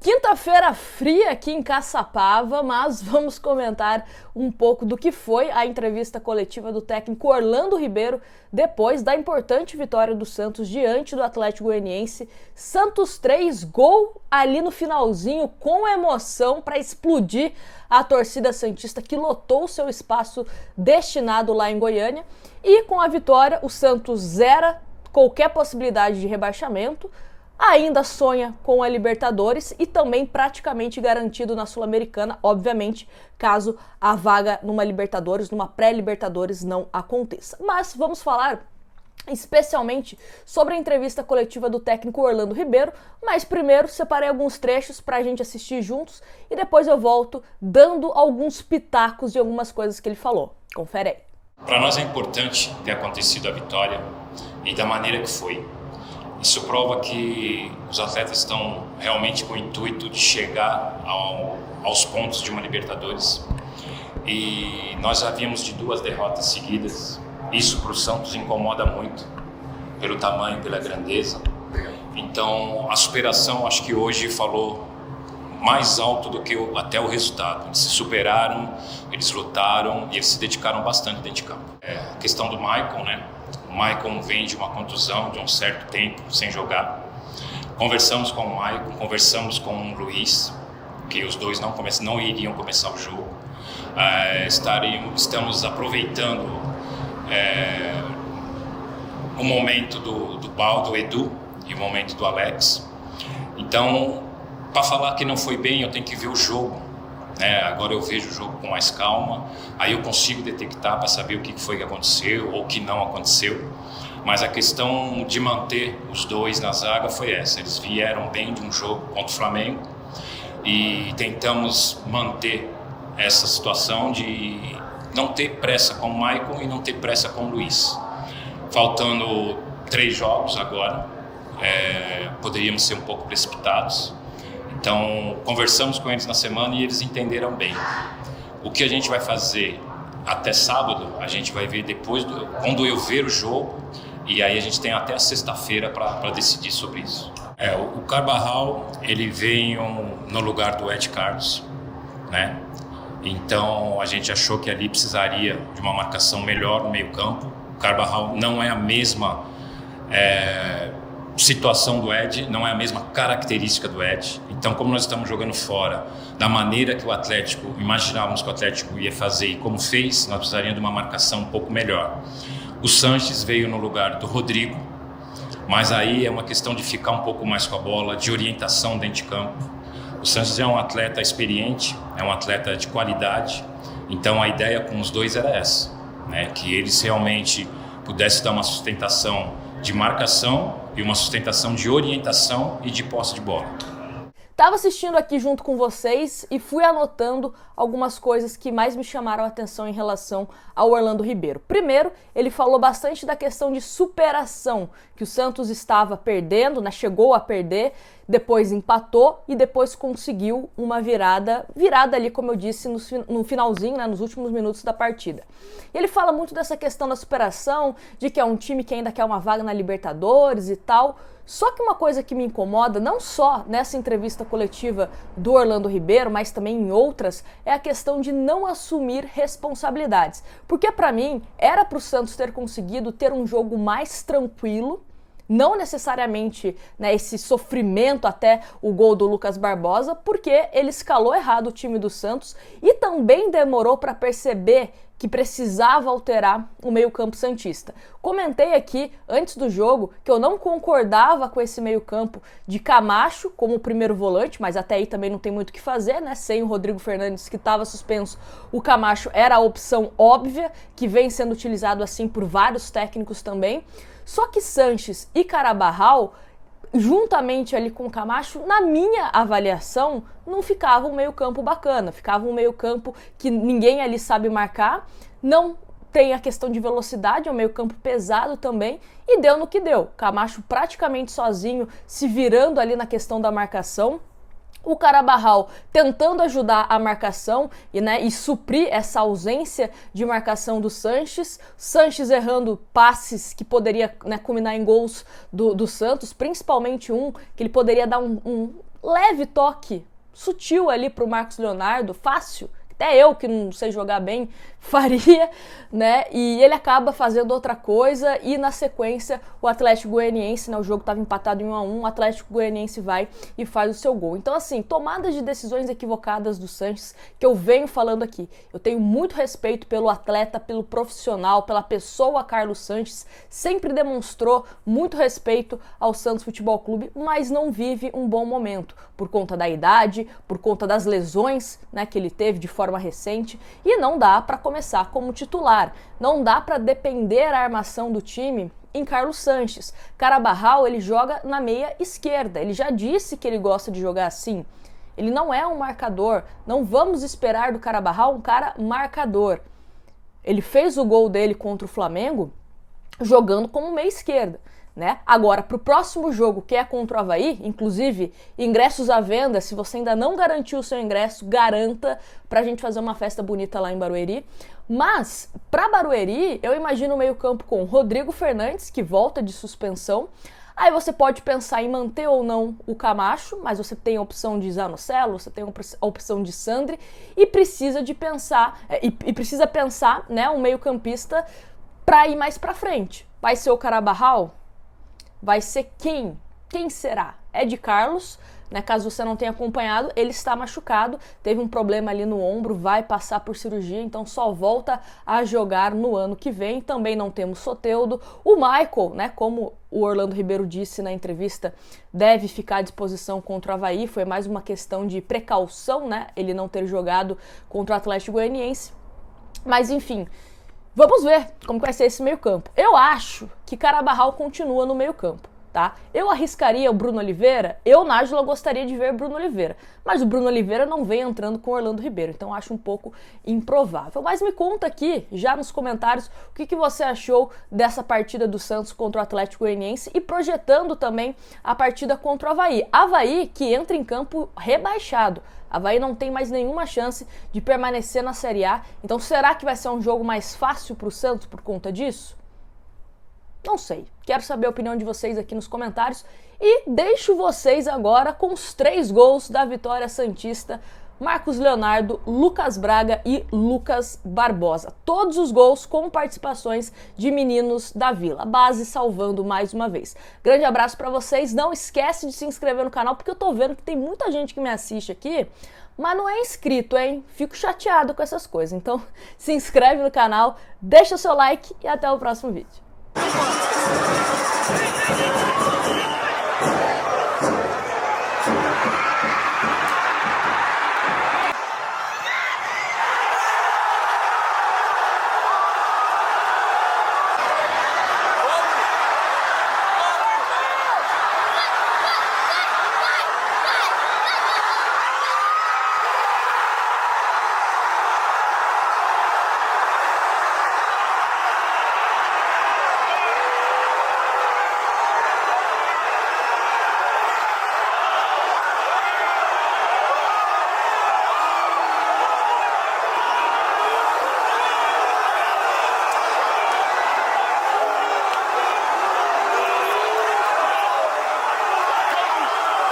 Quinta-feira fria aqui em Caçapava, mas vamos comentar um pouco do que foi a entrevista coletiva do técnico Orlando Ribeiro depois da importante vitória do Santos diante do Atlético Goianiense. Santos 3, gol ali no finalzinho com emoção para explodir a torcida santista que lotou seu espaço destinado lá em Goiânia. E com a vitória, o Santos zera qualquer possibilidade de rebaixamento. Ainda sonha com a Libertadores e também praticamente garantido na Sul-Americana, obviamente, caso a vaga numa Libertadores, numa pré-Libertadores não aconteça. Mas vamos falar especialmente sobre a entrevista coletiva do técnico Orlando Ribeiro, mas primeiro separei alguns trechos para a gente assistir juntos e depois eu volto dando alguns pitacos de algumas coisas que ele falou. Confere aí. Para nós é importante ter acontecido a vitória e da maneira que foi. Isso prova que os atletas estão realmente com o intuito de chegar aos pontos de uma Libertadores. E nós já vimos de 2 derrotas seguidas. Isso para o Santos incomoda muito, pelo tamanho, pela grandeza. Então, a superação, acho que hoje falou mais alto do que até o resultado. Eles se superaram, eles lutaram e eles se dedicaram bastante dentro de campo. A questão do Maicon, né? O Maicon vem de uma contusão de um certo tempo sem jogar. Conversamos com o Maicon, conversamos com o Luiz, que os dois não iriam começar o jogo. Estamos aproveitando o momento do Baldo, do Edu e o momento do Alex. Então, para falar que não foi bem, eu tenho que ver o jogo. Agora eu vejo o jogo com mais calma, aí eu consigo detectar para saber o que foi que aconteceu ou o que não aconteceu. Mas a questão de manter os dois na zaga foi essa. Eles vieram bem de um jogo contra o Flamengo e tentamos manter essa situação de não ter pressa com o Maicon e não ter pressa com o Luiz. Faltando 3 jogos agora, poderíamos ser um pouco precipitados. Então, conversamos com eles na semana e eles entenderam bem. O que a gente vai fazer até sábado, a gente vai ver depois, quando eu ver o jogo, e aí a gente tem até a sexta-feira para decidir sobre isso. O Carvajal, ele veio no lugar do Ed Carlos, né? Então, a gente achou que ali precisaria de uma marcação melhor no meio-campo. O Carvajal não é a mesma situação do Ed, não é a mesma característica do Ed. Então, como nós estamos jogando fora, da maneira que o Atlético, imaginávamos que o Atlético ia fazer e como fez, nós precisaríamos de uma marcação um pouco melhor. O Sanches veio no lugar do Rodrigo, mas aí é uma questão de ficar um pouco mais com a bola, de orientação dentro de campo. O Sanches é um atleta experiente, é um atleta de qualidade, então a ideia com os dois era essa, né? Que eles realmente pudessem dar uma sustentação de marcação e uma sustentação de orientação e de posse de bola. Estava assistindo aqui junto com vocês e fui anotando algumas coisas que mais me chamaram a atenção em relação ao Orlando Ribeiro. Primeiro, ele falou bastante da questão de superação, que o Santos estava perdendo, né? Chegou a perder, depois empatou e depois conseguiu uma virada ali, como eu disse, no finalzinho, né? Nos últimos minutos da partida. E ele fala muito dessa questão da superação, de que é um time que ainda quer uma vaga na Libertadores e tal. Só que uma coisa que me incomoda, não só nessa entrevista coletiva do Orlando Ribeiro, mas também em outras, é a questão de não assumir responsabilidades. Porque para mim, era para o Santos ter conseguido ter um jogo mais tranquilo, não necessariamente, né, esse sofrimento até o gol do Lucas Barbosa, porque ele escalou errado o time do Santos e também demorou para perceber que precisava alterar o meio-campo santista. Comentei aqui, antes do jogo, que eu não concordava com esse meio-campo de Camacho como o primeiro volante, mas até aí também não tem muito o que fazer, né? Sem o Rodrigo Fernandes, que estava suspenso, o Camacho era a opção óbvia, que vem sendo utilizado assim por vários técnicos também. Só que Sanches e Carvajal, juntamente ali com o Camacho, na minha avaliação, não ficava um meio-campo bacana, ficava um meio-campo que ninguém ali sabe marcar, não tem a questão de velocidade, é um meio-campo pesado também, e deu no que deu. Camacho praticamente sozinho, se virando ali na questão da marcação. O Carvajal tentando ajudar a marcação e suprir essa ausência de marcação do Sanches. Sanches errando passes que poderia culminar em gols do Santos, principalmente um que ele poderia dar um leve toque sutil ali pro Marcos Leonardo, fácil, até eu que não sei jogar bem faria, né? E ele acaba fazendo outra coisa e na sequência o Atlético Goianiense, né, o jogo estava empatado em 1-1, o Atlético Goianiense vai e faz o seu gol. Então assim, tomadas de decisões equivocadas do Sanches que eu venho falando aqui. Eu tenho muito respeito pelo atleta, pelo profissional, pela pessoa Carlos Sanches, sempre demonstrou muito respeito ao Santos Futebol Clube, mas não vive um bom momento por conta da idade, por conta das lesões, né, que ele teve de forma recente, e não dá para começar como titular, não dá para depender a armação do time em Carlos Sanches. Carabarral, ele joga na meia esquerda, ele já disse que ele gosta de jogar assim, ele não é um marcador, não vamos esperar do Carabarral um cara marcador. Ele fez o gol dele contra o Flamengo jogando como meia esquerda, né? Agora, para o próximo jogo, que é contra o Avaí, inclusive, ingressos à venda, se você ainda não garantiu o seu ingresso, garanta pra gente fazer uma festa bonita lá em Barueri. Mas, para Barueri, eu imagino o meio-campo com Rodrigo Fernandes, que volta de suspensão. Aí você pode pensar em manter ou não o Camacho, mas você tem a opção de Zanocelo, você tem a opção de Sandri, e precisa de pensar, precisa pensar, né, um meio-campista para ir mais para frente. Vai ser o Carabarral? Vai ser quem? Quem será? Ed Carlos, né? Caso você não tenha acompanhado, ele está machucado, teve um problema ali no ombro, vai passar por cirurgia, então só volta a jogar no ano que vem. Também não temos Soteldo. O Michael, né? Como o Orlando Ribeiro disse na entrevista, deve ficar à disposição contra o Avaí. Foi mais uma questão de precaução, né? Ele não ter jogado contra o Atlético Goianiense. Mas enfim, vamos ver como vai ser esse meio-campo. Eu acho que Carabarral continua no meio-campo, tá? Eu arriscaria o Bruno Oliveira? Eu, Nájila, gostaria de ver o Bruno Oliveira. Mas o Bruno Oliveira não vem entrando com o Orlando Ribeiro, então acho um pouco improvável. Mas me conta aqui, já nos comentários, o que você achou dessa partida do Santos contra o Atlético Goianiense e projetando também a partida contra o Avaí. Avaí que entra em campo rebaixado. Avaí não tem mais nenhuma chance de permanecer na Série A. Então será que vai ser um jogo mais fácil para o Santos por conta disso? Não sei. Quero saber a opinião de vocês aqui nos comentários. E deixo vocês agora com os 3 gols da vitória santista. Marcos Leonardo, Lucas Braga e Lucas Barbosa. Todos os gols com participações de meninos da Vila. Base salvando mais uma vez. Grande abraço para vocês. Não esquece de se inscrever no canal, porque eu tô vendo que tem muita gente que me assiste aqui, mas não é inscrito, hein? Fico chateado com essas coisas. Então se inscreve no canal, deixa seu like e até o próximo vídeo.